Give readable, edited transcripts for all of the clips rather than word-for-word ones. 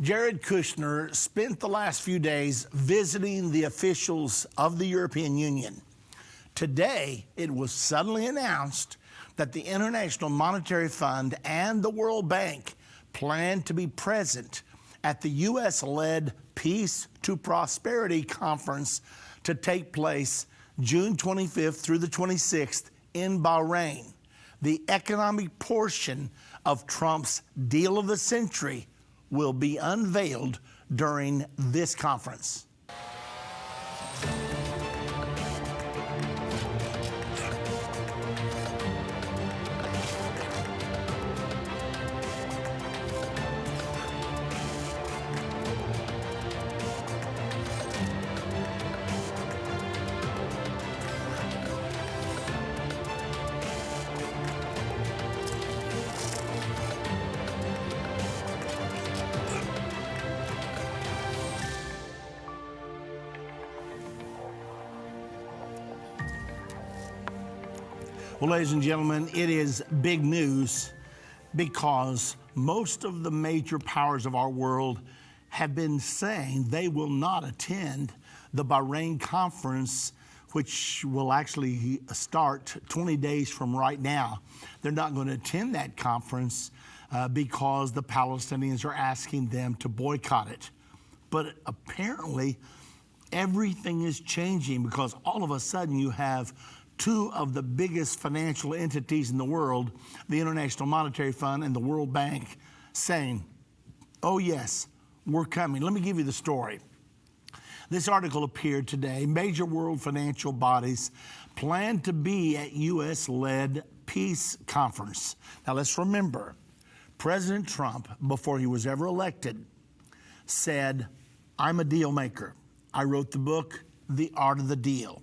Jared Kushner spent the last few days visiting the officials of the European Union. Today, it was suddenly announced that the International Monetary Fund and the World Bank plan to be present at the U.S.-led Peace to Prosperity Conference to take place June 25th through the 26th in Bahrain. The economic portion of Trump's deal of the century will be unveiled during this conference. Well, ladies and gentlemen, it is big news because most of the major powers of our world have been saying they will not attend the Bahrain conference, which will actually start 20 days from right now. They're not going to attend that conference because the Palestinians are asking them to boycott it. But apparently, everything is changing because all of a sudden you have two of the biggest financial entities in the world, the International Monetary Fund and the World Bank, saying, oh yes, we're coming. Let me give you the story. This article appeared today. Major world financial bodies plan to be at U.S.-led peace conference. Now let's remember, President Trump, before he was ever elected, said, I'm a deal maker. I wrote the book, The Art of the Deal.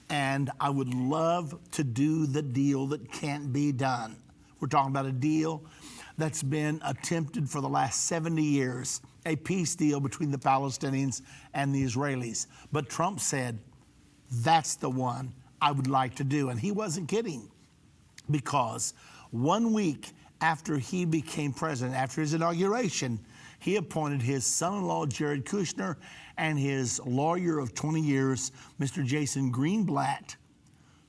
And I would love to do the deal that can't be done. We're talking about a deal that's been attempted for the last 70 years, a peace deal between the Palestinians and the Israelis. But Trump said, that's the one I would like to do. And he wasn't kidding, because 1 week after he became president, after his inauguration, he appointed his son-in-law, Jared Kushner, and his lawyer of 20 years, Mr. Jason Greenblatt,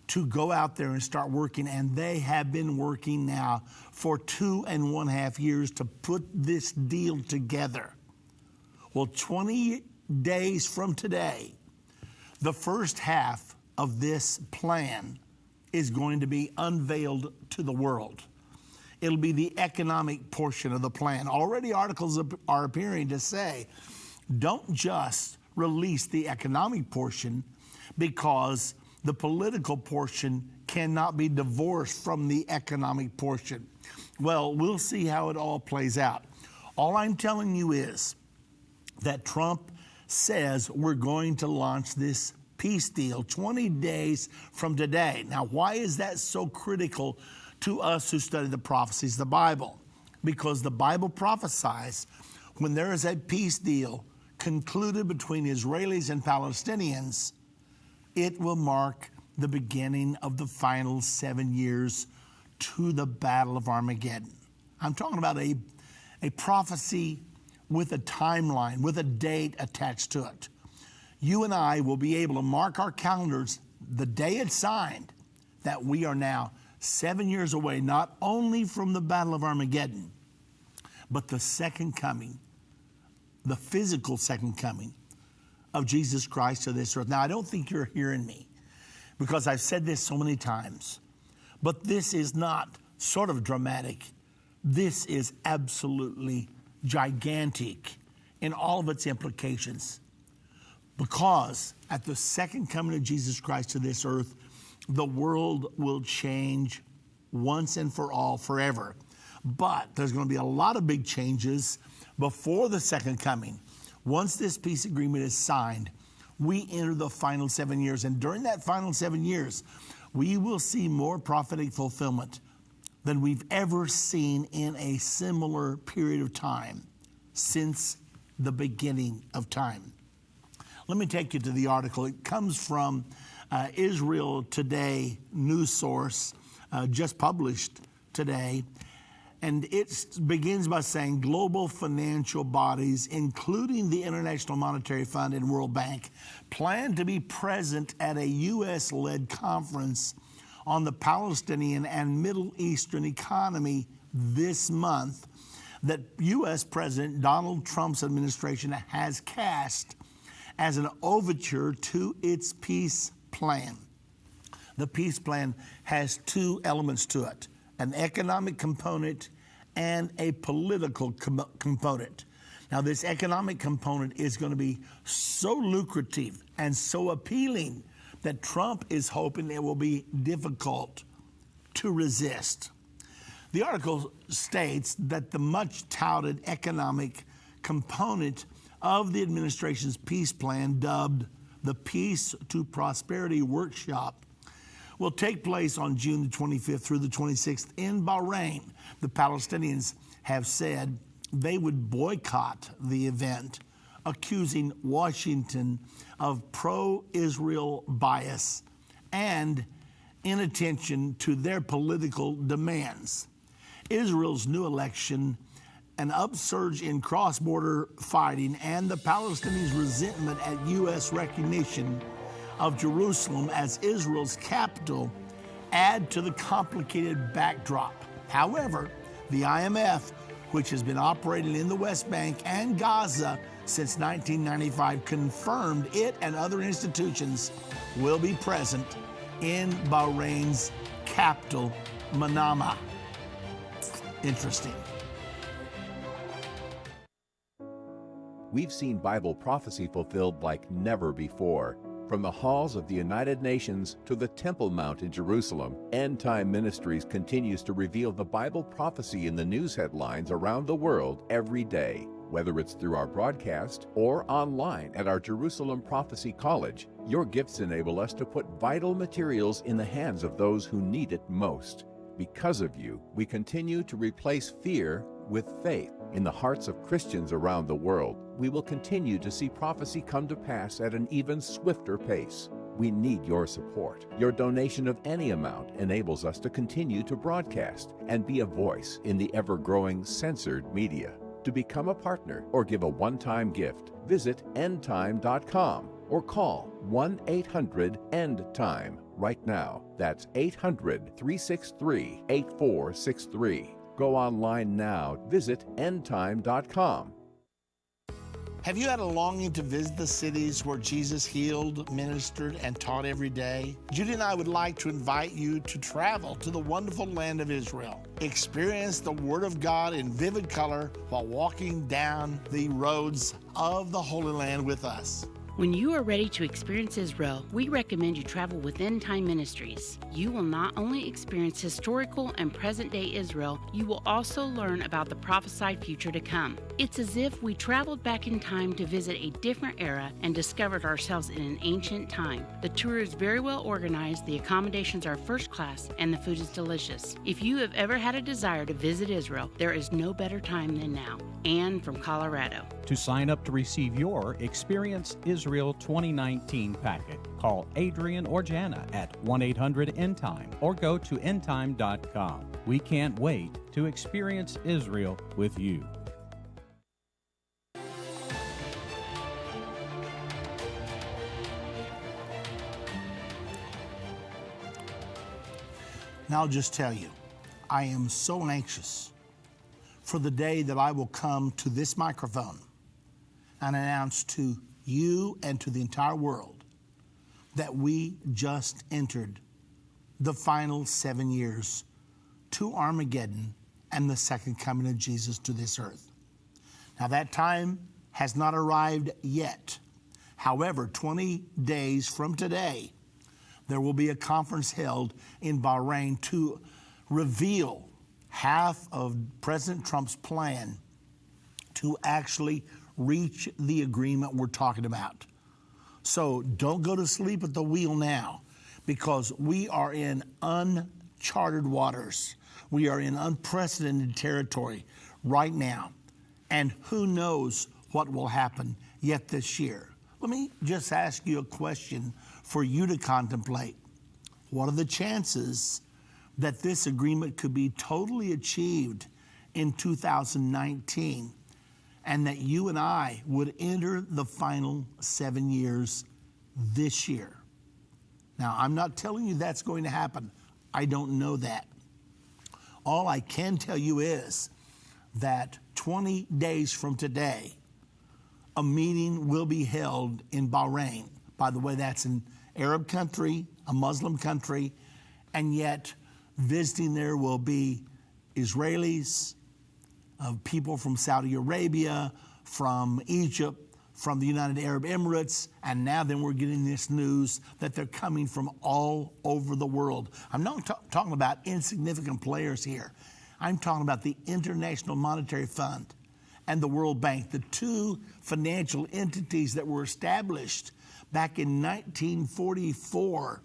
to go out there and start working. And they have been working now for 2.5 years to put this deal together. Well, 20 days from today, the first half of this plan is going to be unveiled to the world. It'll be the economic portion of the plan. Already articles are appearing to say, don't just release the economic portion, because the political portion cannot be divorced from the economic portion. Well, we'll see how it all plays out. All I'm telling you is that Trump says we're going to launch this peace deal 20 days from today. Now, why is that so critical to us who study the prophecies of the Bible? Because the Bible prophesies when there is a peace deal concluded between Israelis and Palestinians, it will mark the beginning of the final 7 years to the Battle of Armageddon. I'm talking about a prophecy with a timeline, with a date attached to it. You and I will be able to mark our calendars the day it's signed that we are now 7 years away, not only from the Battle of Armageddon, but the second coming, the physical second coming of Jesus Christ to this earth. Now, I don't think you're hearing me, because I've said this so many times, but this is not sort of dramatic. This is absolutely gigantic in all of its implications, because at the second coming of Jesus Christ to this earth, the world will change once and for all, forever. But there's going to be a lot of big changes before the second coming. Once this peace agreement is signed, we enter the final 7 years. And during that final 7 years, we will see more prophetic fulfillment than we've ever seen in a similar period of time since the beginning of time. Let me take you to the article. It comes from Israel Today news source, just published today. And it begins by saying global financial bodies, including the International Monetary Fund and World Bank, plan to be present at a U.S.-led conference on the Palestinian and Middle Eastern economy this month that U.S. President Donald Trump's administration has cast as an overture to its peace plan. The peace plan has two elements to it: an economic component and a political component. Now, this economic component is going to be so lucrative and so appealing that Trump is hoping it will be difficult to resist. The article states that the much touted economic component of the administration's peace plan, dubbed the Peace to Prosperity Workshop, will take place on June the 25th through the 26th in Bahrain. The Palestinians have said they would boycott the event, accusing Washington of pro-Israel bias and inattention to their political demands. Israel's new election, an upsurge in cross-border fighting, and the Palestinians' resentment at U.S. recognition of Jerusalem as Israel's capital add to the complicated backdrop. However, the IMF, which has been operating in the West Bank and Gaza since 1995, confirmed it and other institutions will be present in Bahrain's capital, Manama. Interesting. We've seen Bible prophecy fulfilled like never before. From the halls of the United Nations to the Temple Mount in Jerusalem, Endtime Ministries continues to reveal the Bible prophecy in the news headlines around the world every day. Whether it's through our broadcast or online at our Jerusalem Prophecy College, your gifts enable us to put vital materials in the hands of those who need it most. Because of you, we continue to replace fear with faith in the hearts of Christians around the world. We will continue to see prophecy come to pass at an even swifter pace. We need your support. Your donation of any amount enables us to continue to broadcast and be a voice in the ever-growing censored media. To become a partner or give a one-time gift, visit endtime.com or call 1-800-END-TIME right now. That's 800-363-8463. Go online now. Visit endtime.com. Have you had a longing to visit the cities where Jesus healed, ministered, and taught every day? Judy and I would like to invite you to travel to the wonderful land of Israel. Experience the Word of God in vivid color while walking down the roads of the Holy Land with us. When you are ready to experience Israel, we recommend you travel with Endtime Ministries. You will not only experience historical and present-day Israel, you will also learn about the prophesied future to come. It's as if we traveled back in time to visit a different era and discovered ourselves in an ancient time. The tour is very well organized, the accommodations are first class, and the food is delicious. If you have ever had a desire to visit Israel, there is no better time than now. Anne from Colorado. To sign up to receive your Experience Israel 2019 packet, call Adrian or Jana at 1-800-ENDTIME or go to endtime.com. We can't wait to experience Israel with you. Now I'll just tell you, I am so anxious for the day that I will come to this microphone and announce to you and to the entire world that we just entered the final 7 years to Armageddon and the second coming of Jesus to this earth. Now that time has not arrived yet. However, 20 days from today, there will be a conference held in Bahrain to reveal half of President Trump's plan to actually reach the agreement we're talking about. So don't go to sleep at the wheel now, because we are in uncharted waters. We are in unprecedented territory right now. And who knows what will happen yet this year. Let me just ask you a question for you to contemplate. What are the chances that this agreement could be totally achieved in 2019, and that you and I would enter the final 7 years this year. Now, I'm not telling you that's going to happen. I don't know that. All I can tell you is that 20 days from today, a meeting will be held in Bahrain. By the way, that's an Arab country, a Muslim country, and yet visiting there will be Israelis, people from Saudi Arabia, from Egypt, from the United Arab Emirates, and now then we're getting this news that they're coming from all over the world. I'm not talking about insignificant players here. I'm talking about the International Monetary Fund and the World Bank, the two financial entities that were established back in 1944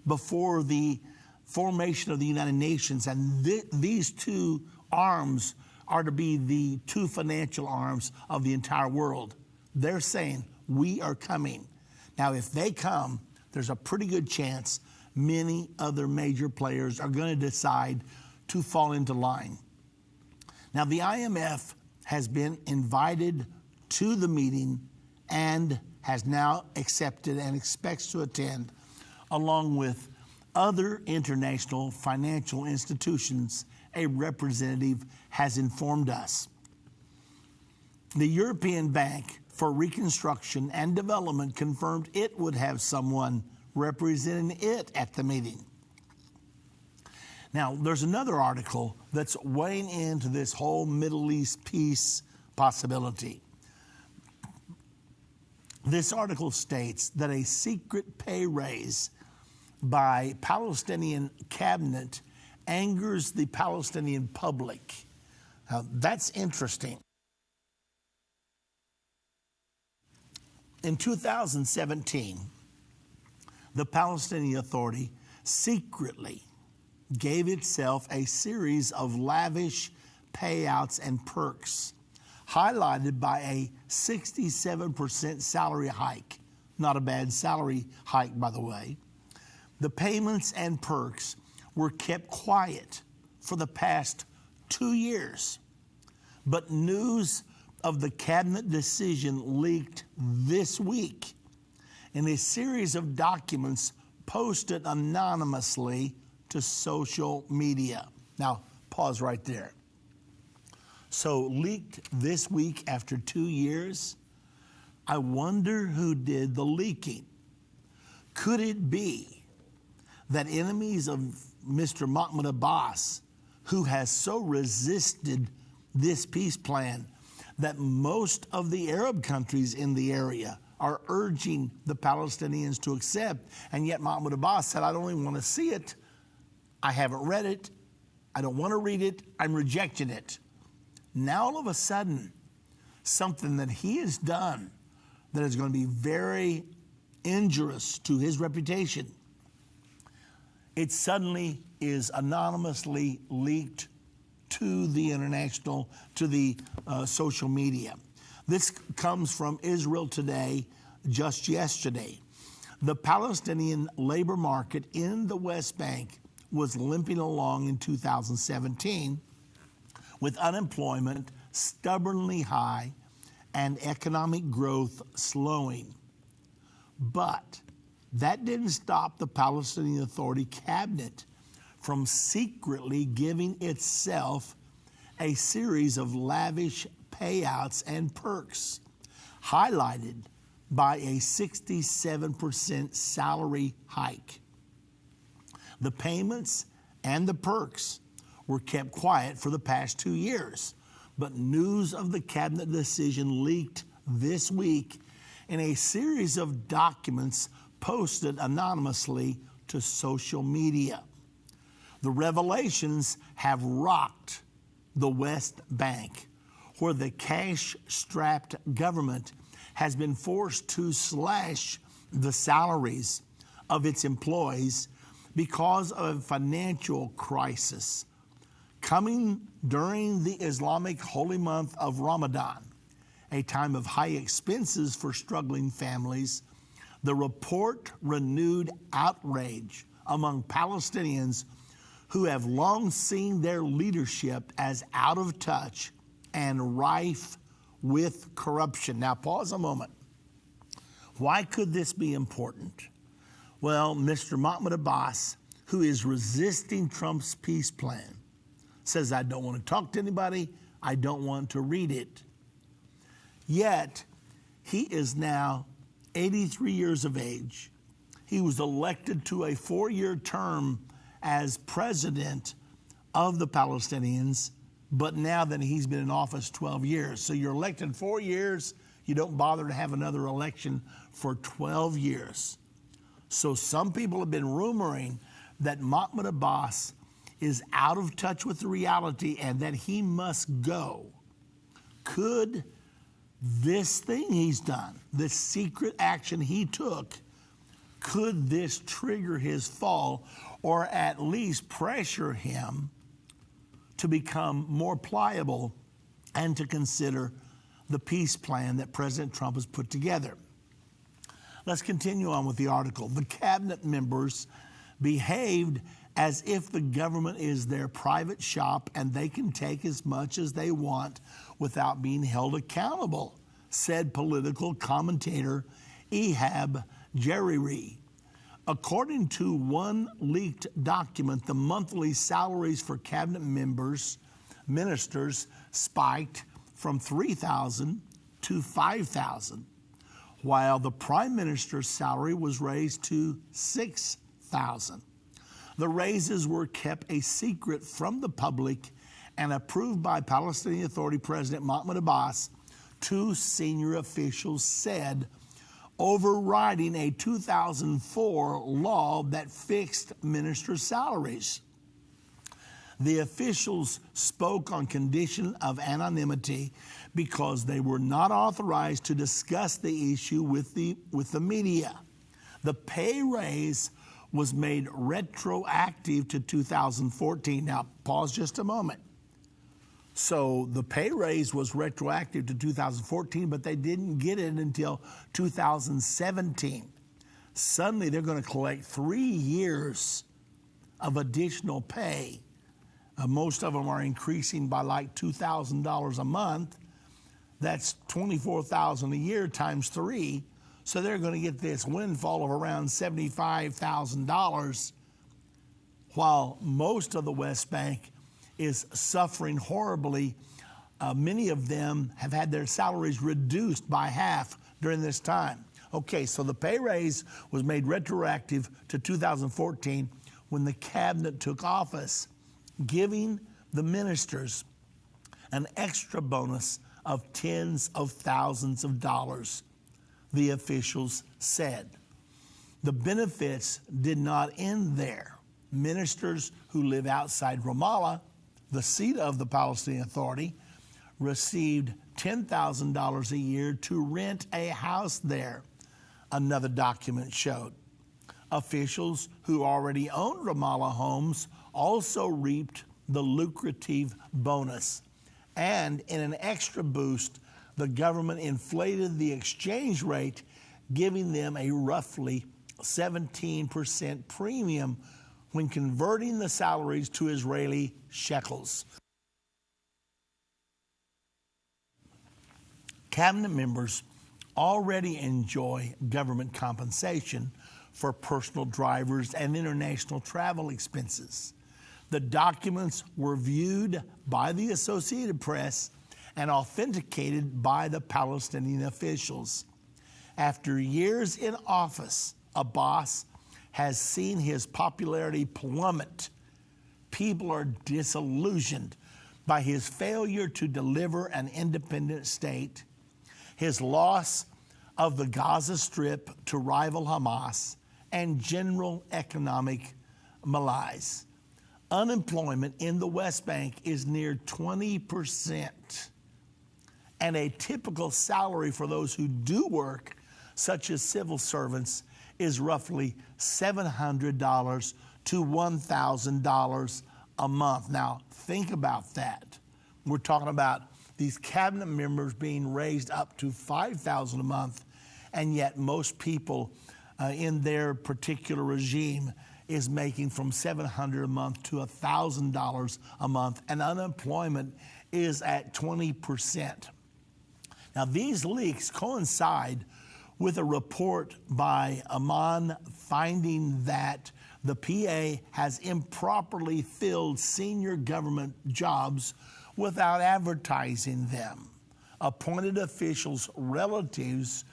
before the formation of the United Nations. And these two arms are to be the two financial arms of the entire world. They're saying, we are coming. Now, if they come, there's a pretty good chance many other major players are going to decide to fall into line. Now, the IMF has been invited to the meeting and has now accepted and expects to attend, along with other international financial institutions, a representative has informed us. The European Bank for Reconstruction and Development confirmed it would have someone representing it at the meeting. Now, there's another article that's weighing into this whole Middle East peace possibility. This article states that a secret pay raise by Palestinian cabinet angers the Palestinian public. Now, that's interesting. In 2017, the Palestinian Authority secretly gave itself a series of lavish payouts and perks, highlighted by a 67% salary hike. Not a bad salary hike, by the way. The payments and perks were kept quiet for the past 2 years, but news of the cabinet decision leaked this week in a series of documents posted anonymously to social media. Now, pause right there. So, leaked this week after 2 years, I wonder who did the leaking. Could it be that enemies of Mr. Mahmoud Abbas, who has so resisted this peace plan that most of the Arab countries in the area are urging the Palestinians to accept, and yet Mahmoud Abbas said, I don't even want to see it. I haven't read it. I don't want to read it. I'm rejecting it. Now, all of a sudden, something that he has done that is going to be very injurious to his reputation, it suddenly is anonymously leaked to the international, to the social media. This comes from Israel Today just yesterday. The Palestinian labor market in the West Bank was limping along in 2017 with unemployment stubbornly high and economic growth slowing. But that didn't stop the Palestinian Authority cabinet from secretly giving itself a series of lavish payouts and perks, highlighted by a 67% salary hike. The payments and the perks were kept quiet for the past 2 years, but news of the cabinet decision leaked this week in a series of documents posted anonymously to social media. The revelations have rocked the West Bank, where the cash-strapped government has been forced to slash the salaries of its employees because of a financial crisis. Coming during the Islamic holy month of Ramadan, a time of high expenses for struggling families, the report renewed outrage among Palestinians who have long seen their leadership as out of touch and rife with corruption. Now, pause a moment. Why could this be important? Well, Mr. Mahmoud Abbas, who is resisting Trump's peace plan, says, I don't want to talk to anybody. I don't want to read it. Yet, he is now 83 years of age. He was elected to a 4-year term as president of the Palestinians, but now that he's been in office 12 years. So you're elected 4 years, you don't bother to have another election for 12 years. So some people have been rumoring that Mahmoud Abbas is out of touch with the reality and that he must go. Could this thing he's done, this secret action he took, could this trigger his fall or at least pressure him to become more pliable and to consider the peace plan that President Trump has put together? Let's continue on with the article. The cabinet members behaved as if the government is their private shop and they can take as much as they want without being held accountable, said political commentator Ehab Jariri. According to one leaked document, the monthly salaries for cabinet ministers spiked from $3,000 to $5,000, while the prime minister's salary was raised to $6,000. The raises were kept a secret from the public and approved by Palestinian Authority President Mahmoud Abbas, two senior officials said, overriding a 2004 law that fixed ministers' salaries. The officials spoke on condition of anonymity because they were not authorized to discuss the issue with the media. The pay raise was made retroactive to 2014. Now, pause just a moment. So the pay raise was retroactive to 2014, but they didn't get it until 2017. Suddenly, they're going to collect 3 years of additional pay. Most of them are increasing by like $2,000 a month. That's $24,000 a year times 3. So they're going to get this windfall of around $75,000, while most of the West Bank is suffering horribly. Many of them have had their salaries reduced by half during this time. Okay, so the pay raise was made retroactive to 2014 when the cabinet took office, giving the ministers an extra bonus of tens of thousands of dollars, the officials said. The benefits did not end there. Ministers who live outside Ramallah, the seat of the Palestinian Authority, received $10,000 a year to rent a house there, another document showed. Officials who already owned Ramallah homes also reaped the lucrative bonus. And in an extra boost, the government inflated the exchange rate, giving them a roughly 17% premium when converting the salaries to Israeli shekels. Cabinet members already enjoy government compensation for personal drivers and international travel expenses. The documents were viewed by the Associated Press and authenticated by the Palestinian officials. After years in office, Abbas has seen his popularity plummet. People are disillusioned by his failure to deliver an independent state, his loss of the Gaza Strip to rival Hamas, and general economic malaise. Unemployment in the West Bank is near 20%, and a typical salary for those who do work, such as civil servants, is roughly $700 to $1,000 a month. Now, think about that. We're talking about these cabinet members being raised up to $5,000 a month, and yet most people in their particular regime is making from $700 a month to $1,000 a month, and unemployment is at 20%. Now, these leaks coincide with a report by Amman finding that the PA has improperly filled senior government jobs without advertising them. Appointed officials' relatives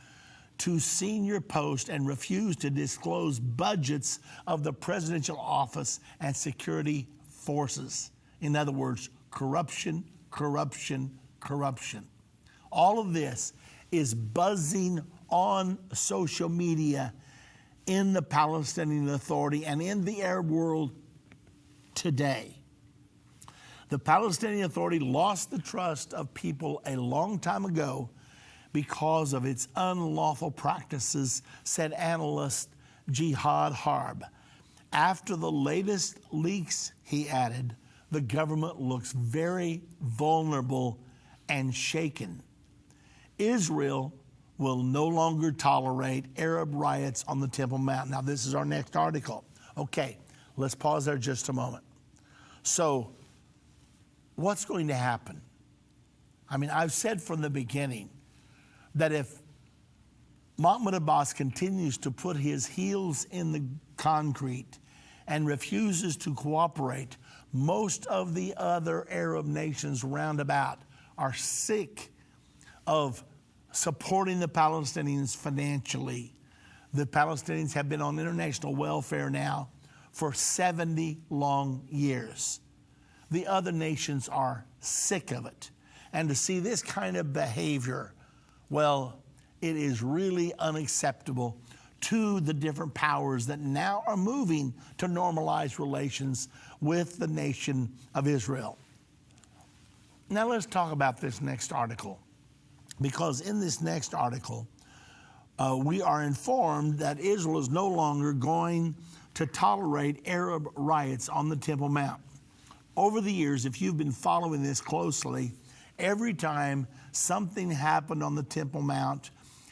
to senior posts and refused to disclose budgets of the presidential office and security forces. In other words, corruption, corruption, corruption. All of this is buzzing on social media in the Palestinian Authority and in the Arab world today. The Palestinian Authority lost the trust of people a long time ago because of its unlawful practices, said analyst Jihad Harb. After the latest leaks, he added, the government looks very vulnerable and shaken. Israel will no longer tolerate Arab riots on the Temple Mount. Now, this is our next article. Okay, let's pause there just a moment. So, what's going to happen? I mean, I've said from the beginning that if Mahmoud Abbas continues to put his heels in the concrete and refuses to cooperate, most of the other Arab nations roundabout are sick of supporting the Palestinians financially. The Palestinians have been on international welfare now for 70 long years. The other nations are sick of it. And to see this kind of behavior, well, it is really unacceptable to the different powers that now are moving to normalize relations with the nation of Israel. Now let's talk about this next article, because in this next article, we are informed that Israel is no longer going to tolerate Arab riots on the Temple Mount. Over the years, if you've been following this closely, every time something happened on the Temple Mount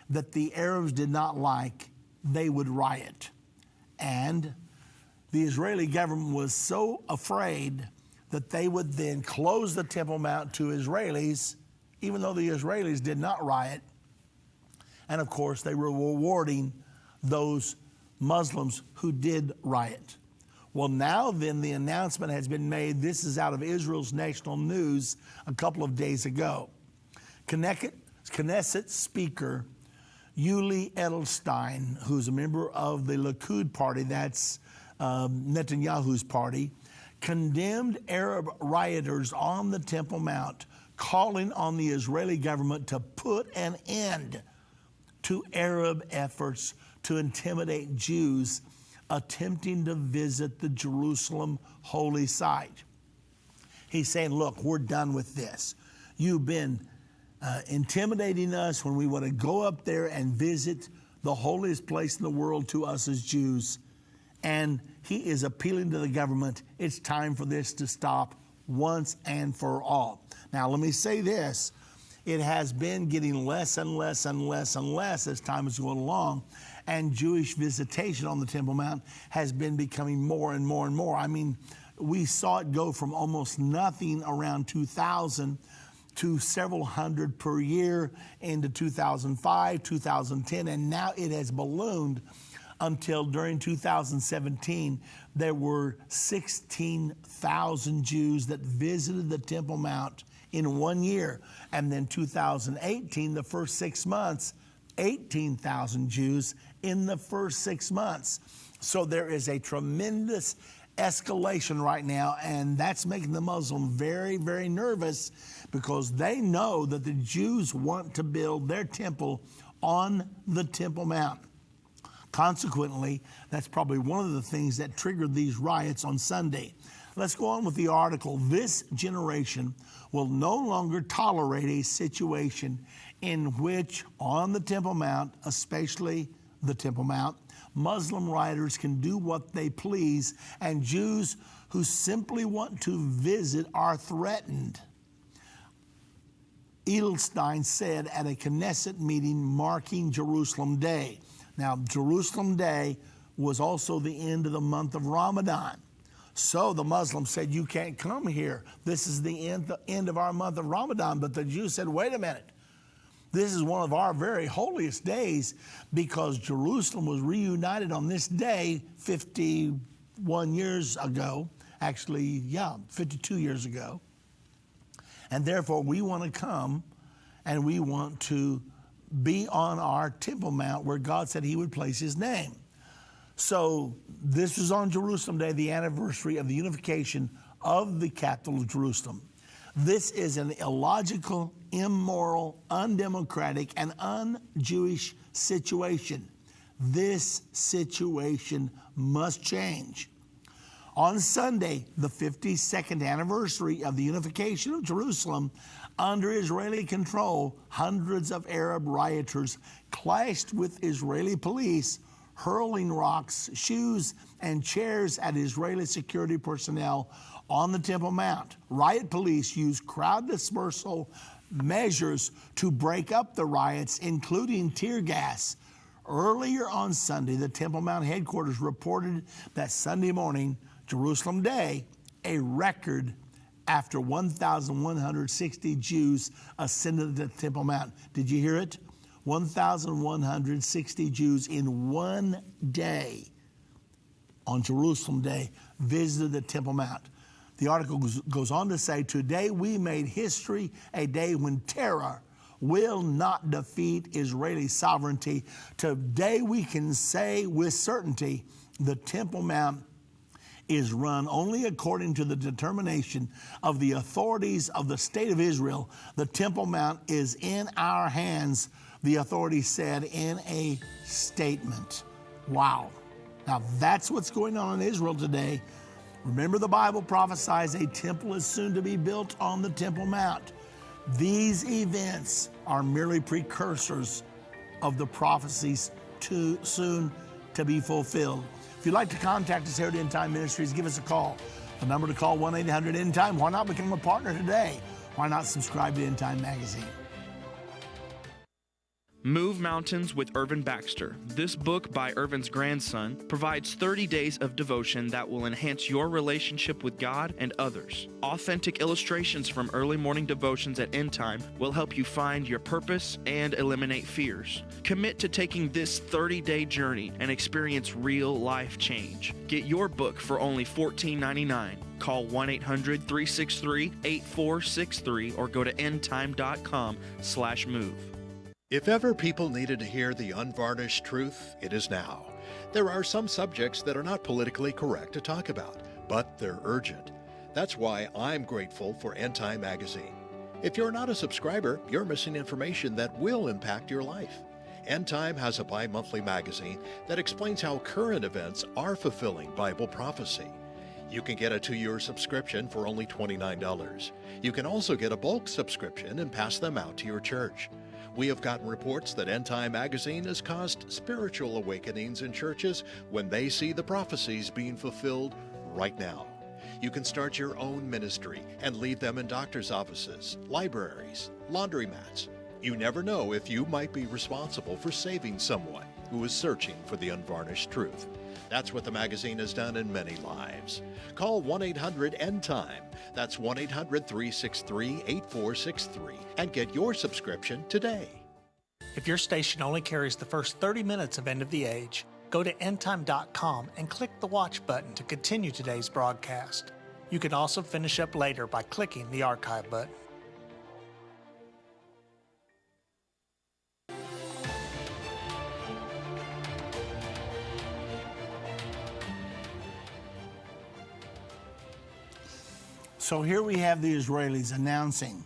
that the Arabs did not like, they would riot. And the Israeli government was so afraid that they would then close the Temple Mount to Israelis, even though the Israelis did not riot. And of course, they were rewarding those Muslims who did riot. Well, now then, the announcement has been made. This is out of Israel's national news a couple of days ago. Knesset Speaker Yuli Edelstein, who's a member of the Likud party, that's Netanyahu's party, condemned Arab rioters on the Temple Mount, calling on the Israeli government to put an end to Arab efforts to intimidate Jews attempting to visit the Jerusalem holy site. He's saying, look, we're done with this. You've been intimidating us when we want to go up there and visit the holiest place in the world to us as Jews. And he is appealing to the government. It's time for this to stop once and for all. Now, let me say this. It has been getting less and less and less and less as time is going along, and Jewish visitation on the Temple Mount has been becoming more and more and more. I mean, we saw it go from almost nothing around 2000 to several hundred per year into 2005, 2010, and now it has ballooned until during 2017, there were 16,000 Jews that visited the Temple Mount in 1 year. And then 2018, the first 6 months, 18,000 Jews in the first 6 months. So there is a tremendous escalation right now, and that's making the Muslim very, very nervous, because they know that the Jews want to build their temple on the Temple Mount. Consequently, that's probably one of the things that triggered these riots on Sunday. Let's go on with the article. This generation will no longer tolerate a situation in which on the Temple Mount, especially the Temple Mount, Muslim rioters can do what they please, and Jews who simply want to visit are threatened. Edelstein said at a Knesset meeting marking Jerusalem Day. Now, Jerusalem Day was also the end of the month of Ramadan. So the Muslims said, you can't come here. This is the end of our month of Ramadan. But the Jews said, wait a minute. This is one of our very holiest days because Jerusalem was reunited on this day 51 years ago. Actually, 52 years ago. And therefore, we want to come and we want to be on our Temple Mount where God said he would place his name. So this was on Jerusalem Day, the anniversary of the unification of the capital of Jerusalem. This is an illogical, immoral, undemocratic, and un-Jewish situation. This situation must change. On Sunday, the 52nd anniversary of the unification of Jerusalem, under Israeli control, hundreds of Arab rioters clashed with Israeli police, hurling rocks, shoes, and chairs at Israeli security personnel on the Temple Mount. Riot police used crowd dispersal measures to break up the riots, including tear gas. Earlier on Sunday, the Temple Mount headquarters reported that Sunday morning, Jerusalem Day, a record after 1,160 Jews ascended the Temple Mount. Did you hear it? 1,160 Jews in one day on Jerusalem Day visited the Temple Mount. The article goes on to say, today we made history, a day when terror will not defeat Israeli sovereignty. Today we can say with certainty the Temple Mount is run only according to the determination of the authorities of the state of Israel. The Temple Mount is in our hands, the authorities said in a statement. Wow. Now that's what's going on in Israel today. Remember, the Bible prophesies a temple is soon to be built on the Temple Mount. These events are merely precursors of the prophecies soon to be fulfilled. If you'd like to contact us here at Endtime Ministries, give us a call. The number to call, 1-800-ENDTIME. Why not become a partner today? Why not subscribe to Endtime Magazine? Move Mountains with Irvin Baxter. This book by Irvin's grandson provides 30 days of devotion that will enhance your relationship with God and others. Authentic illustrations from early morning devotions at Endtime will help you find your purpose and eliminate fears. Commit to taking this 30-day journey and experience real life change. Get your book for only $14.99. Call 1-800-363-8463 or go to endtime.com/move. If ever people needed to hear the unvarnished truth, it is now. There are some subjects that are not politically correct to talk about, but they're urgent. That's why I'm grateful for Endtime Magazine. If you're not a subscriber, you're missing information that will impact your life. Endtime has a bi-monthly magazine that explains how current events are fulfilling Bible prophecy. You can get a 2-year subscription for only $29. You can also get a bulk subscription and pass them out to your church. We have gotten reports that Endtime Magazine has caused spiritual awakenings in churches when they see the prophecies being fulfilled right now. You can start your own ministry and leave them in doctor's offices, libraries, laundromats. You never know if you might be responsible for saving someone who is searching for the unvarnished truth. That's what the magazine has done in many lives. Call 1-800-ENDTIME. That's 1-800-363-8463 and get your subscription today. If your station only carries the first 30 minutes of End of the Age, go to endtime.com and click the watch button to continue today's broadcast. You can also finish up later by clicking the archive button. So here we have the Israelis announcing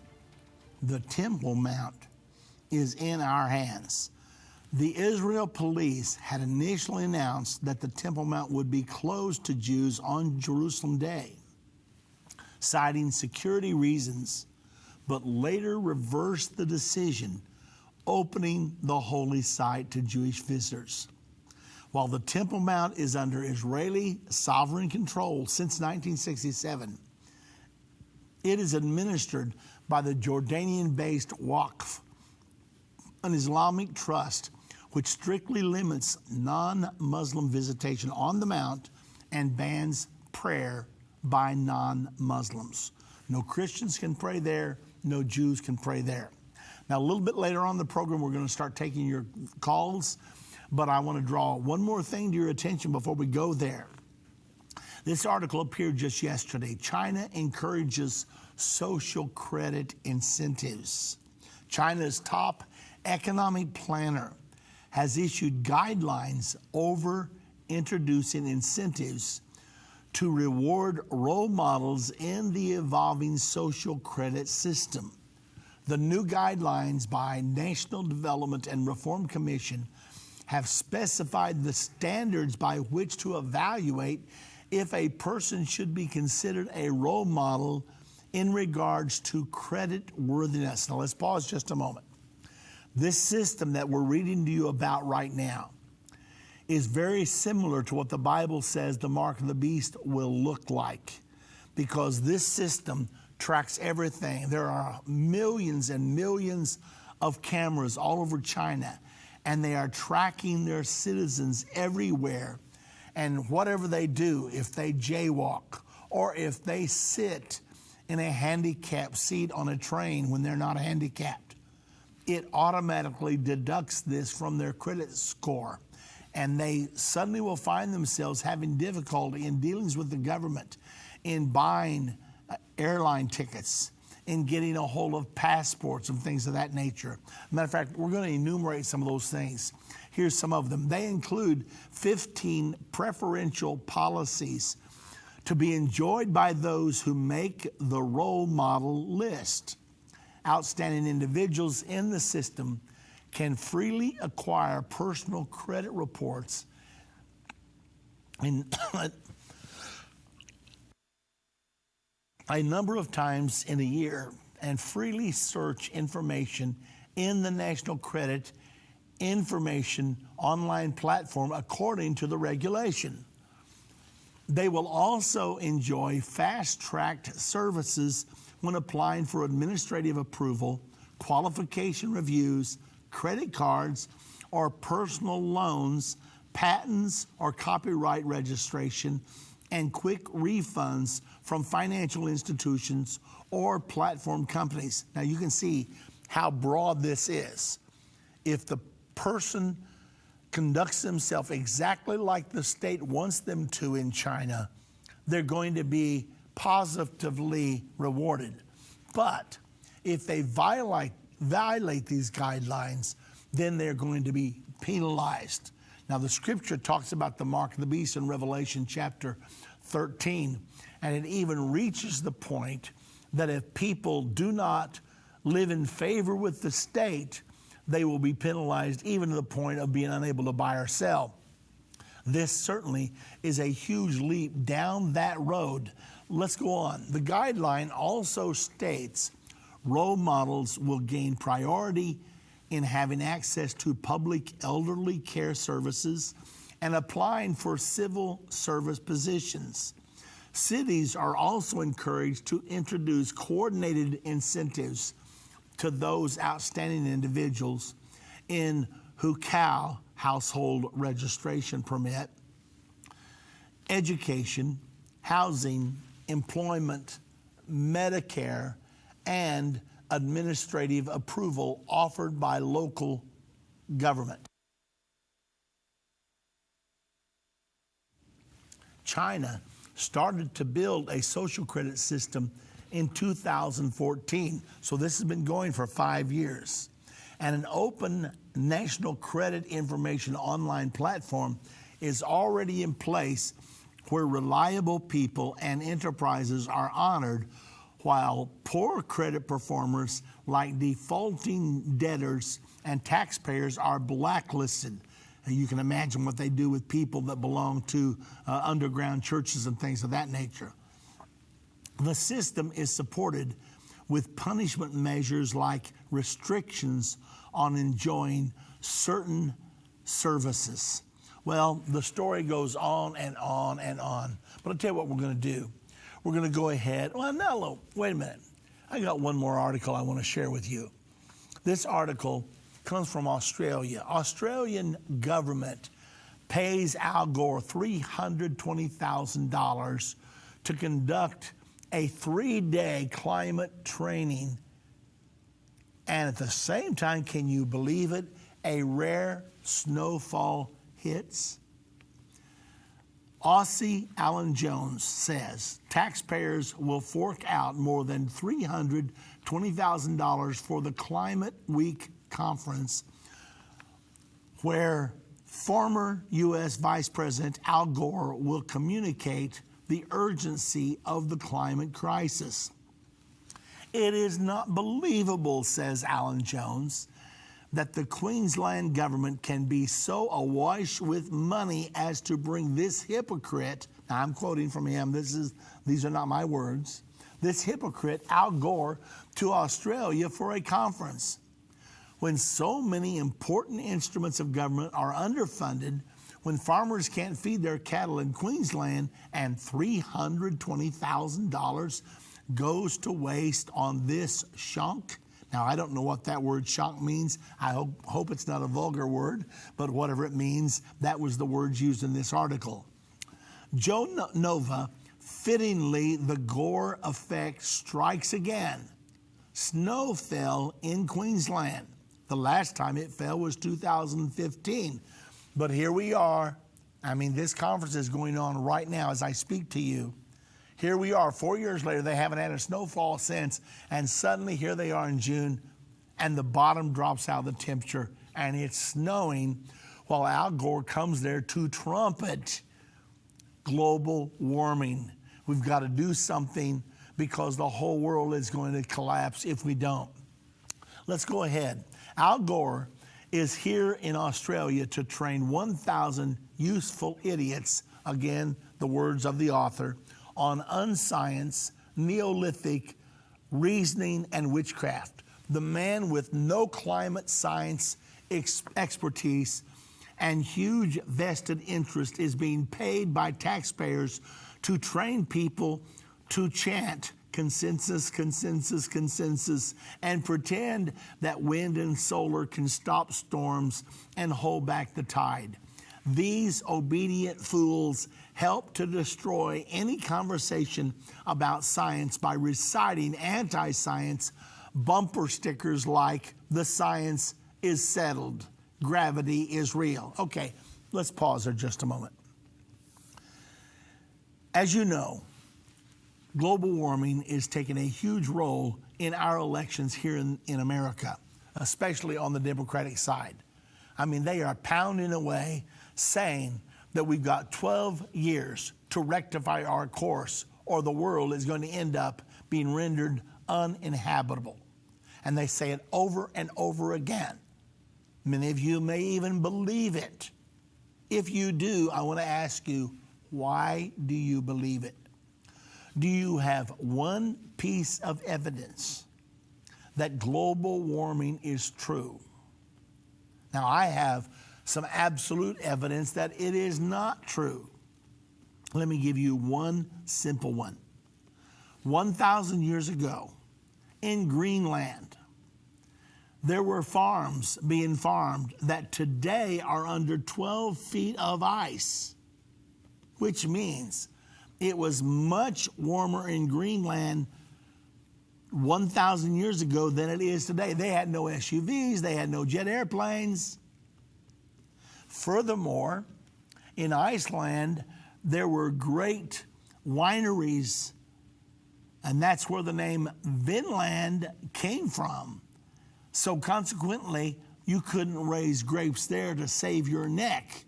the Temple Mount is in our hands. The Israel police had initially announced that the Temple Mount would be closed to Jews on Jerusalem Day, citing security reasons, but later reversed the decision, opening the holy site to Jewish visitors. While the Temple Mount is under Israeli sovereign control since 1967, it is administered by the Jordanian-based Waqf, an Islamic trust which strictly limits non-Muslim visitation on the Mount and bans prayer by non-Muslims. No Christians can pray there, no Jews can pray there. Now, a little bit later on in the program, we're going to start taking your calls, but I want to draw one more thing to your attention before we go there. This article appeared just yesterday. China encourages social credit incentives. China's top economic planner has issued guidelines over introducing incentives to reward role models in the evolving social credit system. The new guidelines by National Development and Reform Commission have specified the standards by which to evaluate if a person should be considered a role model in regards to credit worthiness. Now let's pause just a moment. This system that we're reading to you about right now is very similar to what the Bible says the mark of the beast will look like, because this system tracks everything. There are millions and millions of cameras all over China, and they are tracking their citizens everywhere. And whatever they do, if they jaywalk or if they sit in a handicapped seat on a train when they're not handicapped, it automatically deducts this from their credit score. And they suddenly will find themselves having difficulty in dealings with the government, in buying airline tickets, in getting a hold of passports and things of that nature. Matter of fact, we're going to enumerate some of those things. Here's some of them. They include 15 preferential policies to be enjoyed by those who make the role model list. Outstanding individuals in the system can freely acquire personal credit reports in a number of times in a year and freely search information in the National Credit Information online platform according to the regulation. They will also enjoy fast-tracked services when applying for administrative approval, qualification reviews, credit cards, or personal loans, patents or copyright registration, and quick refunds from financial institutions or platform companies. Now you can see how broad this is. If the person conducts themselves exactly like the state wants them to in China, they're going to be positively rewarded. But if they violate these guidelines, then they're going to be penalized. Now, the scripture talks about the mark of the beast in Revelation chapter 13, and it even reaches the point that if people do not live in favor with the state, they will be penalized even to the point of being unable to buy or sell. This certainly is a huge leap down that road. Let's go on. The guideline also states role models will gain priority in having access to public elderly care services and applying for civil service positions. Cities are also encouraged to introduce coordinated incentives to those outstanding individuals in Hukou household registration permit, education, housing, employment, Medicare, and administrative approval offered by local government. China started to build a social credit system in 2014, so this has been going for 5 years. And an open national credit information online platform is already in place where reliable people and enterprises are honored, while poor credit performers like defaulting debtors and taxpayers are blacklisted. And you can imagine what they do with people that belong to underground churches and things of that nature. The system is supported with punishment measures like restrictions on enjoying certain services. Well, the story goes on and on and on. But I'll tell you what we're going to do. We're going to go ahead. Well, no, wait a minute. I got one more article I want to share with you. This article comes from Australia. Australian government pays Al Gore $320,000 to conduct a 3-day climate training. And at the same time, can you believe it, a rare snowfall hits? Aussie Alan Jones says taxpayers will fork out more than $320,000 for the Climate Week conference, where former U.S. Vice President Al Gore will communicate the urgency of the climate crisis. It is not believable, says Alan Jones, that the Queensland government can be so awash with money as to bring this hypocrite, now I'm quoting from him, these are not my words, this hypocrite, Al Gore, to Australia for a conference. When so many important instruments of government are underfunded, when farmers can't feed their cattle in Queensland, and $320,000 goes to waste on this shonk. Now, I don't know what that word shonk means. I hope it's not a vulgar word, but whatever it means, that was the words used in this article. Joe Nova, fittingly, the Gore effect strikes again. Snow fell in Queensland. The last time it fell was 2015. But here we are. I mean, this conference is going on right now as I speak to you. Here we are, 4 years later, they haven't had a snowfall since, and suddenly here they are in June, and the bottom drops out of the temperature, and it's snowing, while Al Gore comes there to trumpet global warming. We've got to do something because the whole world is going to collapse if we don't. Let's go ahead. Al Gore is here in Australia to train 1,000 useful idiots, again, the words of the author, on unscience, Neolithic reasoning, and witchcraft. The man with no climate science expertise and huge vested interest is being paid by taxpayers to train people to chant consensus, consensus, consensus, and pretend that wind and solar can stop storms and hold back the tide. These obedient fools help to destroy any conversation about science by reciting anti-science bumper stickers like, "The science is settled, gravity is real." Okay, let's pause there just a moment. As you know, global warming is taking a huge role in our elections here in America, especially on the Democratic side. I mean, they are pounding away saying that we've got 12 years to rectify our course or the world is going to end up being rendered uninhabitable. And they say it over and over again. Many of you may even believe it. If you do, I want to ask you, why do you believe it? Do you have one piece of evidence that global warming is true? Now, I have some absolute evidence that it is not true. Let me give you one simple one. 1,000 years ago, in Greenland, there were farms being farmed that today are under 12 feet of ice, which means it was much warmer in Greenland 1,000 years ago than it is today. They had no SUVs, they had no jet airplanes. Furthermore, in Iceland, there were great wineries, and that's where the name Vinland came from. So consequently, you couldn't raise grapes there to save your neck.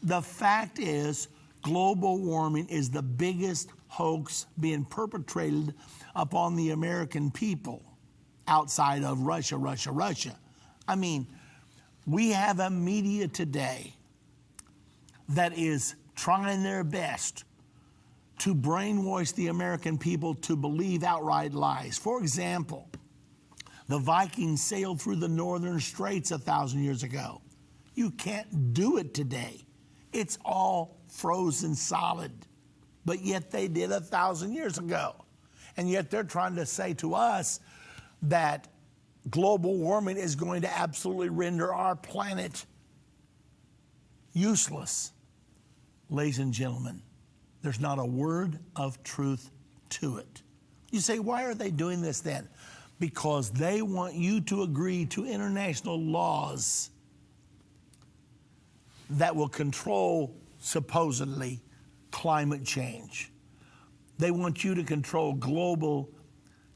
The fact is, global warming is the biggest hoax being perpetrated upon the American people outside of Russia. I mean, we have a media today that is trying their best to brainwash the American people to believe outright lies. For example, the Vikings sailed through the northern straits 1,000 years ago. You can't do it today. It's all frozen solid. But yet they did 1,000 years ago. And yet they're trying to say to us that global warming is going to absolutely render our planet useless. Ladies and gentlemen, there's not a word of truth to it. You say, why are they doing this then? Because they want you to agree to international laws that will control, supposedly, climate change. They want you to control global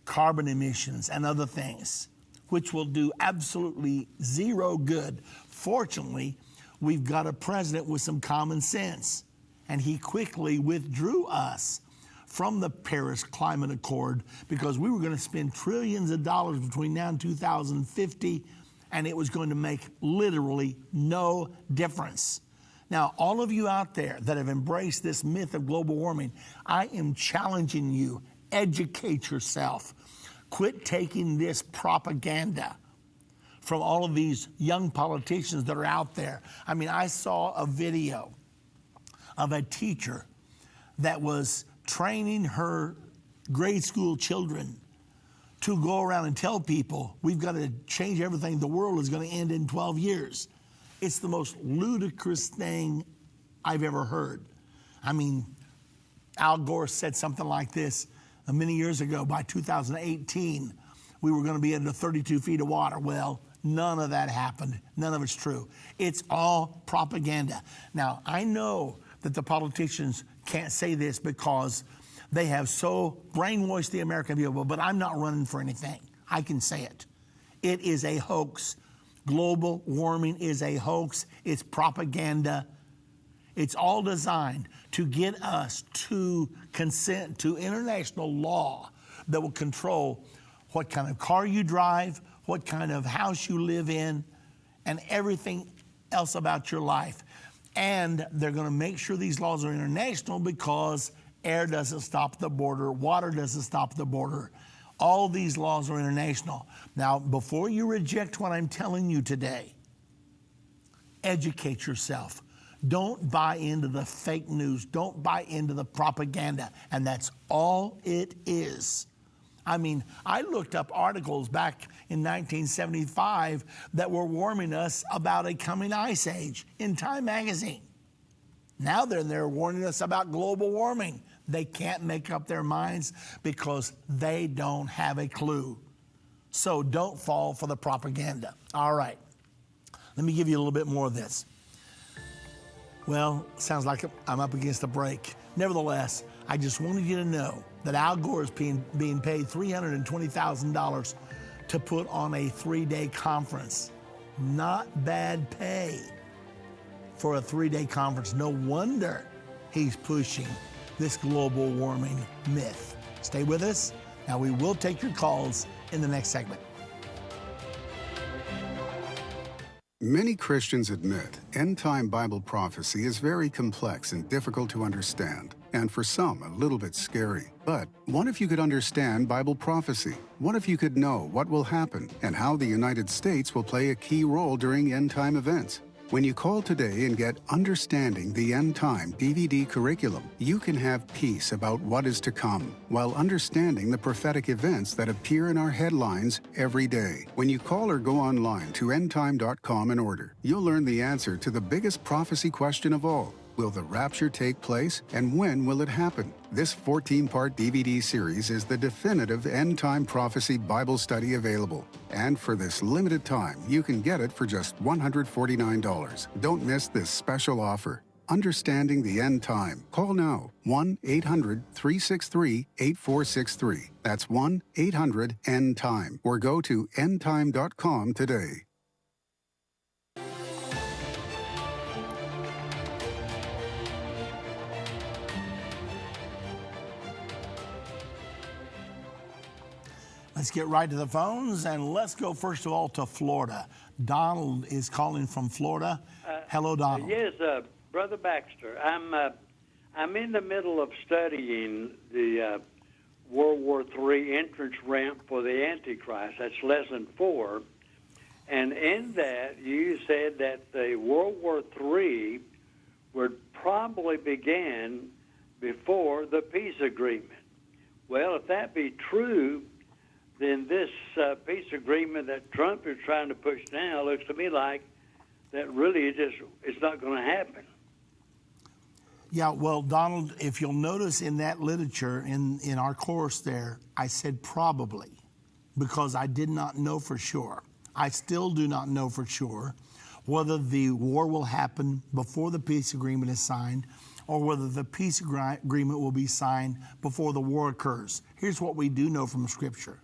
carbon emissions and other things, which will do absolutely zero good. Fortunately, we've got a president with some common sense, and he quickly withdrew us from the Paris Climate Accord because we were going to spend trillions of dollars between now and 2050, and it was going to make literally no difference. Now, all of you out there that have embraced this myth of global warming, I am challenging you, educate yourself. Quit taking this propaganda from all of these young politicians that are out there. I mean, I saw a video of a teacher that was training her grade school children to go around and tell people, we've got to change everything. The world is going to end in 12 years. It's the most ludicrous thing I've ever heard. I mean, Al Gore said something like this many years ago. By 2018, we were going to be under 32 feet of water. Well, none of that happened. None of it's true. It's all propaganda. Now, I know that the politicians can't say this because they have so brainwashed the American people, but I'm not running for anything. I can say it. It is a hoax. Global warming is a hoax. It's propaganda. It's all designed to get us to consent to international law that will control what kind of car you drive, what kind of house you live in, and everything else about your life. And they're going to make sure these laws are international because air doesn't stop the border, water doesn't stop the border. All these laws are international. Now, before you reject what I'm telling you today, educate yourself. Don't buy into the fake news. Don't buy into the propaganda. And that's all it is. I mean, I looked up articles back in 1975 that were warning us about a coming ice age in Time magazine. Now they're warning us about global warming. They can't make up their minds because they don't have a clue. So don't fall for the propaganda. All right. Let me give you a little bit more of this. Well, sounds like I'm up against a break. Nevertheless, I just wanted you to know that Al Gore is being paid $320,000 to put on a 3-day conference. Not bad pay for a 3-day conference. No wonder he's pushing this global warming myth. Stay with us. Now, we will take your calls in the next segment. Many Christians admit end-time Bible prophecy is very complex and difficult to understand, and for some, a little bit scary. But what if you could understand Bible prophecy? What if you could know what will happen and how the United States will play a key role during end-time events? When you call today and get Understanding the End Time DVD curriculum, you can have peace about what is to come while understanding the prophetic events that appear in our headlines every day. When you call or go online to endtime.com and order, you'll learn the answer to the biggest prophecy question of all. Will the rapture take place, and when will it happen? This 14-part DVD series is the definitive end-time prophecy Bible study available. And for this limited time, you can get it for just $149. Don't miss this special offer. Understanding the End Time. Call now. 1-800-363-8463. That's 1-800-END-TIME. Or go to endtime.com today. Let's get right to the phones, and let's go first of all to Florida. Donald is calling from Florida. Hello, Donald. Yes, Brother Baxter. I'm in the middle of studying the World War III entrance ramp for the Antichrist. That's lesson 4. And in that, you said that the World War III would probably begin before the peace agreement. Well, if that be true, then this peace agreement that Trump is trying to push now looks to me like that really it's not going to happen. Yeah, well, Donald, if you'll notice in that literature, in our course there, I said probably, because I did not know for sure. I still do not know for sure whether the war will happen before the peace agreement is signed or whether the peace agreement will be signed before the war occurs. Here's what we do know from Scripture.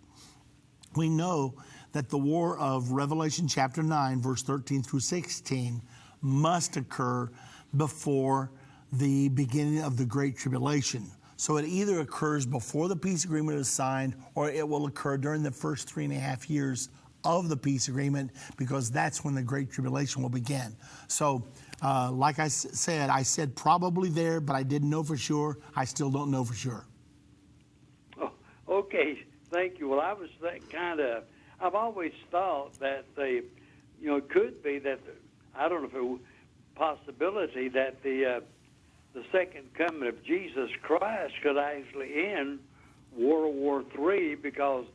We know that the war of Revelation chapter 9, verse 13 through 16 must occur before the beginning of the Great Tribulation. So it either occurs before the peace agreement is signed or it will occur during the first 3.5 years of the peace agreement, because that's when the Great Tribulation will begin. So like I said, I said probably there, but I didn't know for sure. I still don't know for sure. Oh, okay, thank you. Well, I was I've always thought that it could be that, I don't know if it was a possibility that the second coming of Jesus Christ could actually end World War III, because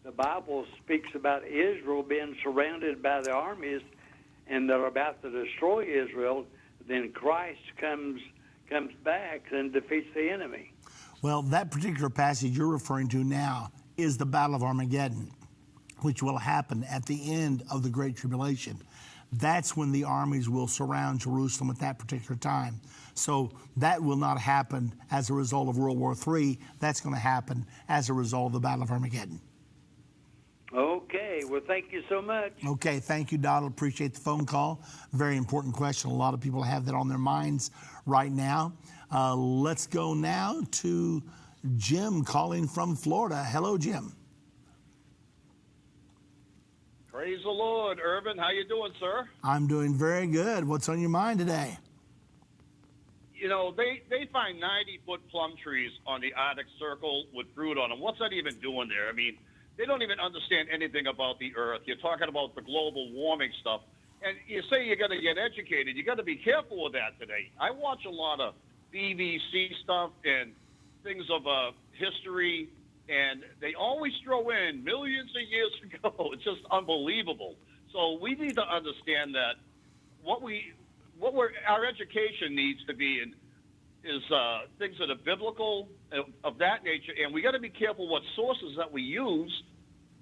the Bible speaks about Israel being surrounded by the armies and they're about to destroy Israel. Then Christ comes back and defeats the enemy. Well, that particular passage you're referring to now is the Battle of Armageddon, which will happen at the end of the Great Tribulation. That's when the armies will surround Jerusalem at that particular time. So that will not happen as a result of World War III. That's going to happen as a result of the Battle of Armageddon. Okay. Well, thank you so much. Okay. Thank you, Donald. Appreciate the phone call. Very important question. A lot of people have that on their minds right now. Let's go now to Jim calling from Florida. Hello, Jim. Praise the Lord, Irvin. How you doing, sir? I'm doing very good. What's on your mind today? You know, they find 90-foot plum trees on the Arctic Circle with fruit on them. What's that even doing there? I mean, they don't even understand anything about the Earth. You're talking about the global warming stuff. And you say you got to get educated. You got to be careful with that today. I watch a lot of BBC stuff and things of history, and they always throw in millions of years ago. It's just unbelievable. So we need to understand that our education needs to be is things that are biblical, of that nature, and we got to be careful what sources that we use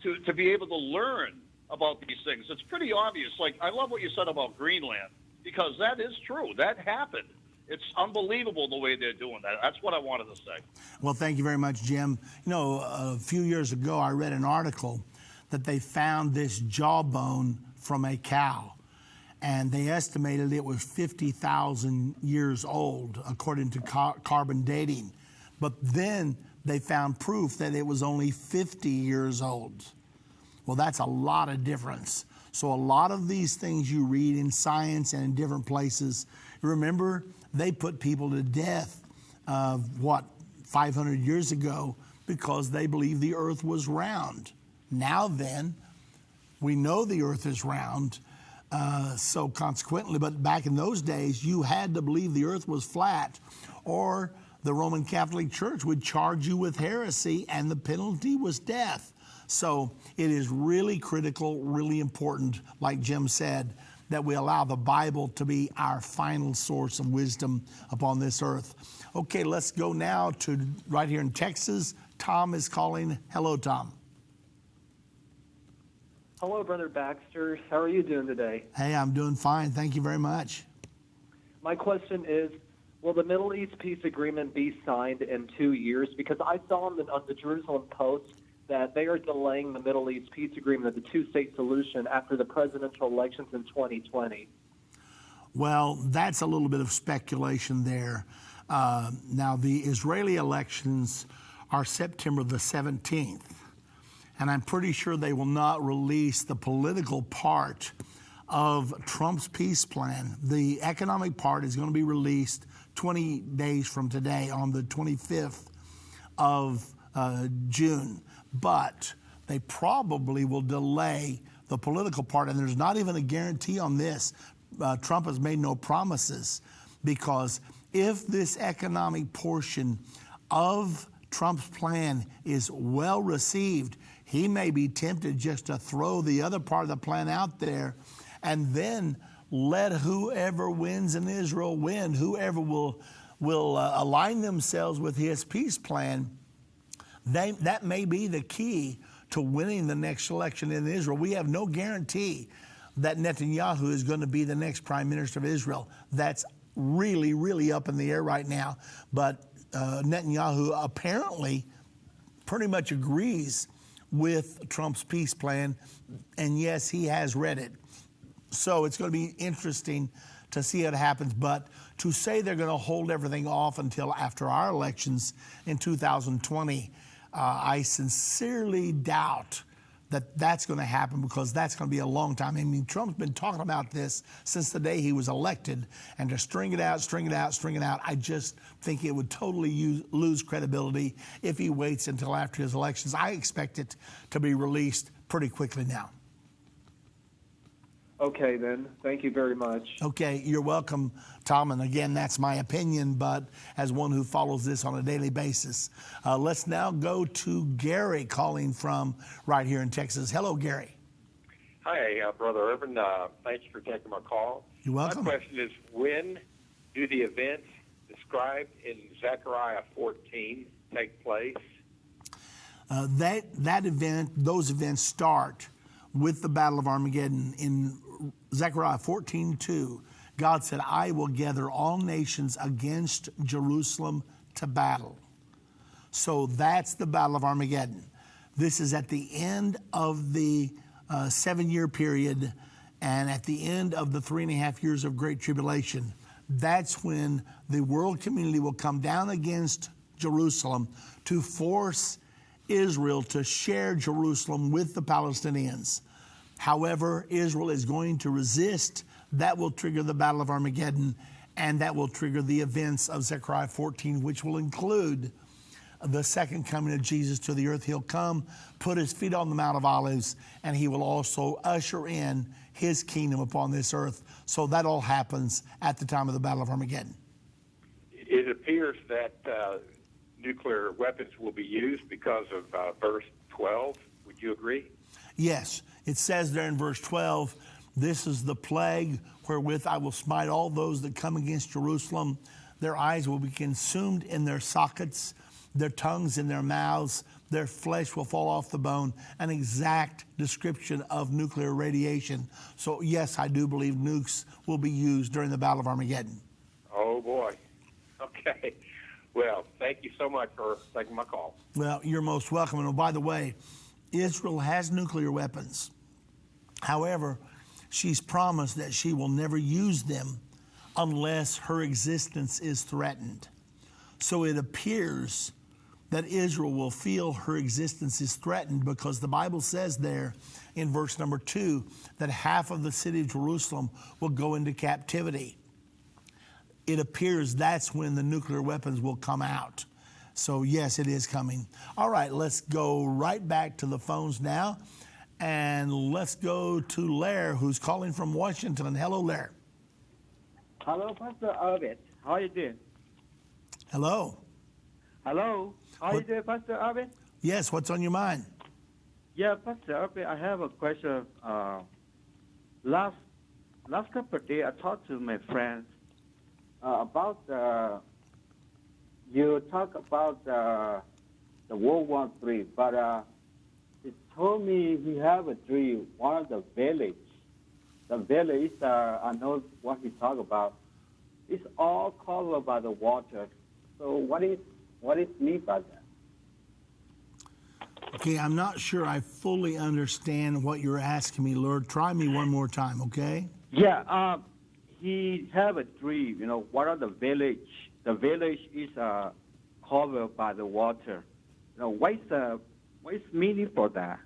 to be able to learn about these things. It's pretty obvious. Like, I love what you said about Greenland, because that is true. That happened. It's unbelievable the way they're doing that. That's what I wanted to say. Well, thank you very much, Jim. You know, a few years ago, I read an article that they found this jawbone from a cow, and they estimated it was 50,000 years old, according to carbon dating. But then they found proof that it was only 50 years old. Well, that's a lot of difference. So a lot of these things you read in science and in different places, remember, they put people to death, 500 years ago, because they believed the earth was round. Now then, we know the earth is round, so consequently, but back in those days, you had to believe the earth was flat, or the Roman Catholic Church would charge you with heresy, and the penalty was death. So it is really critical, really important, like Jim said, that we allow the Bible to be our final source of wisdom upon this earth. Okay, let's go now to right here in Texas. Tom is calling. Hello, Tom. Hello, Brother Baxter. How are you doing today? Hey, I'm doing fine. Thank you very much. My question is, will the Middle East peace agreement be signed in 2 years? Because I saw on the Jerusalem Post that they are delaying the Middle East peace agreement, the two-state solution, after the presidential elections in 2020. Well, that's a little bit of speculation there. Now, the Israeli elections are September the 17th, and I'm pretty sure they will not release the political part of Trump's peace plan. The economic part is going to be released 20 days from today on the 25th of June. But they probably will delay the political part, and there's not even a guarantee on this. Trump has made no promises, because if this economic portion of Trump's plan is well received, he may be tempted just to throw the other part of the plan out there and then let whoever wins in Israel win, whoever will align themselves with his peace plan. That may be the key to winning the next election in Israel. We have no guarantee that Netanyahu is going to be the next prime minister of Israel. That's really, really up in the air right now. But Netanyahu apparently pretty much agrees with Trump's peace plan. And yes, he has read it. So it's going to be interesting to see what happens. But to say they're going to hold everything off until after our elections in 2020, I sincerely doubt that that's going to happen, because that's going to be a long time. I mean, Trump's been talking about this since the day he was elected, and to string it out, I just think it would totally lose credibility if he waits until after his elections. I expect it to be released pretty quickly now. Okay, then. Thank you very much. Okay, you're welcome, Tom. And again, that's my opinion, but as one who follows this on a daily basis. Let's now go to Gary calling from right here in Texas. Hello, Gary. Hi, Brother Irvin. Thanks for taking my call. You're welcome. My question is, when do the events described in Zechariah 14 take place? Those events start with the Battle of Armageddon. In Zechariah 14:2, God said, I will gather all nations against Jerusalem to battle. So that's the Battle of Armageddon. This is at the end of the 7-year period and at the end of the 3.5 years of Great Tribulation. That's when the world community will come down against Jerusalem to force Israel to share Jerusalem with the Palestinians. However, Israel is going to resist. That will trigger the Battle of Armageddon, and that will trigger the events of Zechariah 14, which will include the second coming of Jesus to the earth. He'll come, put his feet on the Mount of Olives, and he will also usher in his kingdom upon this earth. So that all happens at the time of the Battle of Armageddon. It appears that nuclear weapons will be used because of verse 12. Would you agree? Yes. It says there in verse 12, this is the plague wherewith I will smite all those that come against Jerusalem. Their eyes will be consumed in their sockets, their tongues in their mouths, their flesh will fall off the bone. An exact description of nuclear radiation. So yes, I do believe nukes will be used during the Battle of Armageddon. Oh boy. Okay. Well, thank you so much for taking my call. Well, you're most welcome. And by the way, Israel has nuclear weapons. However, she's promised that she will never use them unless her existence is threatened. So it appears that Israel will feel her existence is threatened, because the Bible says there in verse number 2 that half of the city of Jerusalem will go into captivity. It appears that's when the nuclear weapons will come out. So yes, it is coming. All right, let's go right back to the phones now. And let's go to Lair, who's calling from Washington. Hello, Lair. Hello, Pastor Irvin. How are you doing? Hello. Hello. How are you doing, Pastor Irvin? Yes, what's on your mind? Yeah, Pastor Irvin, I have a question. Last couple of days, I talked to my friends about you talk about the World War III, but he told me he have a dream. One of the village, I know what he talked about. It's all covered by the water. So what is meant by that? Okay, I'm not sure I fully understand what you're asking me, Lord. Try me one more time, okay? Yeah, he have a dream. You know, what are the village? The village is covered by the water. You know, what's meaning for that?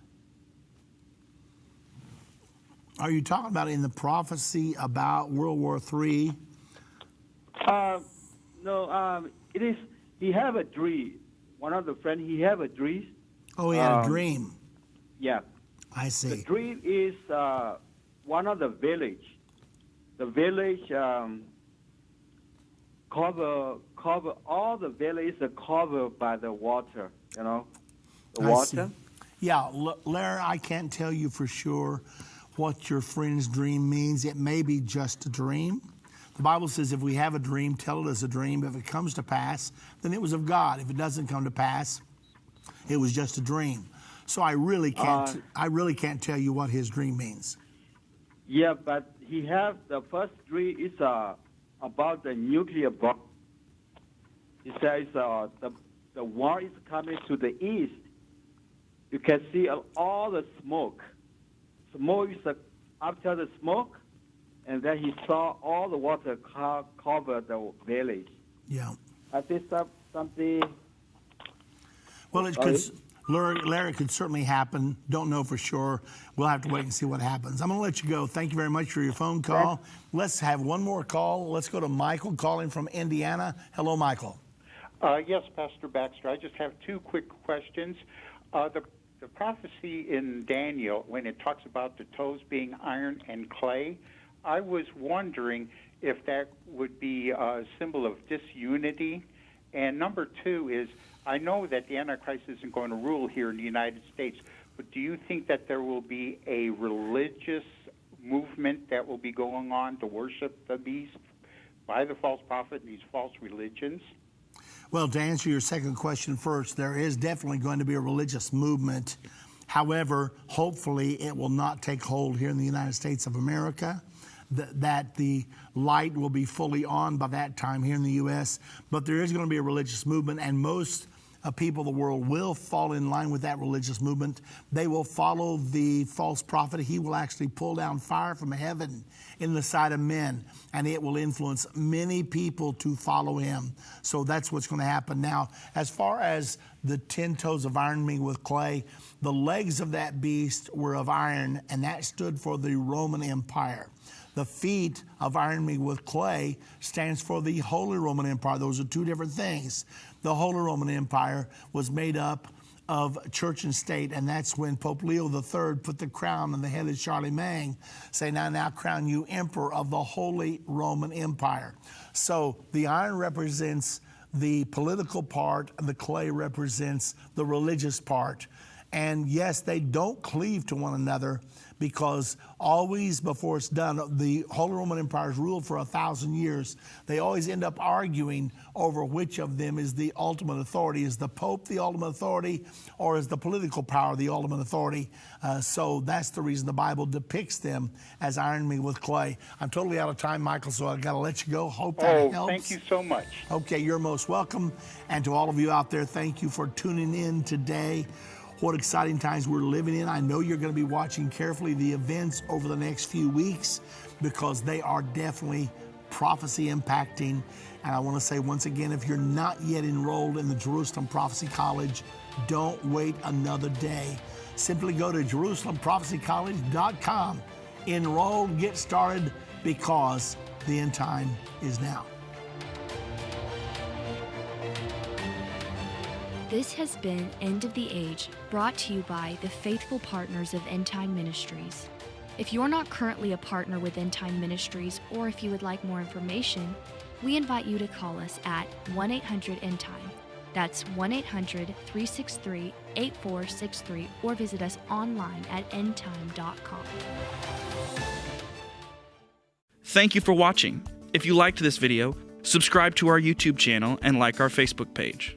Are you talking about in the prophecy about World War III? No, it is. He have a dream. One of the friends, he have a dream. Oh, he had a dream. Yeah. I see. The dream is one of the village. The village cover all the village is covered by the water. You know, the water. See. Yeah, Larry, I can't tell you for sure what your friend's dream means. It may be just a dream. The Bible says if we have a dream, tell it as a dream. If it comes to pass, then it was of God. If it doesn't come to pass, it was just a dream. So I really can't tell you what his dream means. Yeah, but he have the first dream is about the nuclear bomb. He says the war is coming to the east. You can see all the smoke. Smoke is after the smoke, and then he saw all the water cover the village. Yeah. I think something. Well, it could. Larry, it could certainly happen. Don't know for sure. We'll have to wait and see what happens. I'm going to let you go. Thank you very much for your phone call. Let's have one more call. Let's go to Michael calling from Indiana. Hello, Michael. Yes, Pastor Baxter. I just have two quick questions. The prophecy in Daniel, when it talks about the toes being iron and clay, I was wondering if that would be a symbol of disunity. And number two is, I know that the Antichrist isn't going to rule here in the United States, but do you think that there will be a religious movement that will be going on to worship the beast by the false prophet and these false religions? Well, to answer your second question first, there is definitely going to be a religious movement. However, hopefully it will not take hold here in the United States of America, that the light will be fully on by that time here in the U.S. But there is going to be a religious movement, and most people of the world will fall in line with that religious movement. They will follow the false prophet. He will actually pull down fire from heaven in the sight of men, and it will influence many people to follow him. So that's what's going to happen. Now, as far as the 10 toes of iron mingled with clay, the legs of that beast were of iron, and that stood for the Roman Empire. The feet of iron mingled with clay stands for the Holy Roman Empire. Those are two different things. The Holy Roman Empire was made up of church and state, and that's when Pope Leo III put the crown on the head of Charlemagne, saying, now crown you emperor of the Holy Roman Empire. So the iron represents the political part, and the clay represents the religious part. And yes, they don't cleave to one another, because always before it's done, the Holy Roman Empire's ruled for 1,000 years. They always end up arguing over which of them is the ultimate authority. Is the Pope the ultimate authority, or is the political power the ultimate authority? So that's the reason the Bible depicts them as iron mingled with clay. I'm totally out of time, Michael, so I've got to let you go. Hope that helps. Thank you so much. Okay, you're most welcome. And to all of you out there, thank you for tuning in today. What exciting times we're living in. I know you're going to be watching carefully the events over the next few weeks, because they are definitely prophecy impacting. And I want to say once again, if you're not yet enrolled in the Jerusalem Prophecy College, don't wait another day. Simply go to JerusalemProphecyCollege.com. Enroll, get started, because the end time is now. This has been End of the Age, brought to you by the faithful partners of Endtime Ministries. If you're not currently a partner with Endtime Ministries, or if you would like more information, we invite you to call us at 1-800-ENDTIME. That's 1-800-363-8463, or visit us online at endtime.com. Thank you for watching. If you liked this video, subscribe to our YouTube channel and like our Facebook page.